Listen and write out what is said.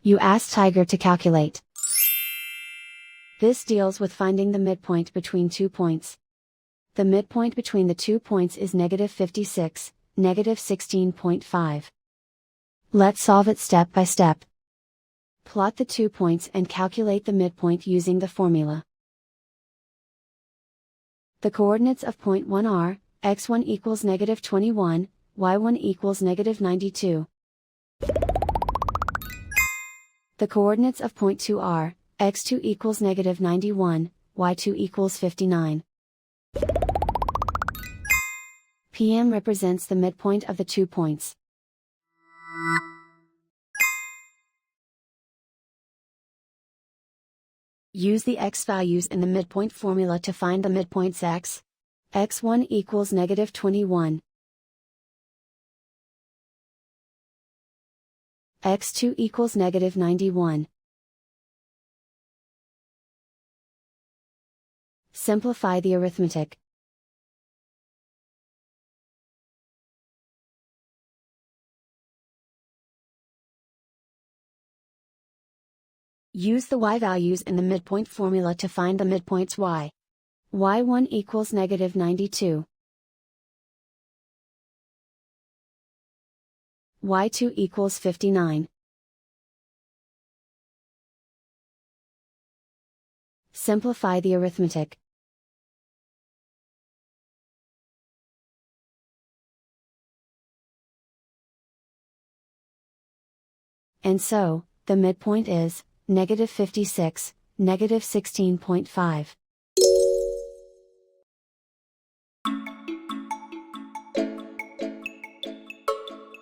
You ask Tiger to calculate. This deals with finding the midpoint between 2 points. The midpoint between the 2 points is -56, -16.5. Let's solve it step by step. Plot the 2 points and calculate the midpoint using the formula. The coordinates of point 1 are, x1 equals -21, y1 equals -92. The coordinates of point 2 are, x2 equals -91, y2 equals 59. PM represents the midpoint of the 2 points. Use the x values in the midpoint formula to find the midpoints x. x1 equals -21. x2 equals -91. Simplify the arithmetic. Use the y values in the midpoint formula to find the midpoints y. y1 equals -92. y2 equals 59. Simplify the arithmetic. And so, the midpoint is -56, -16.5.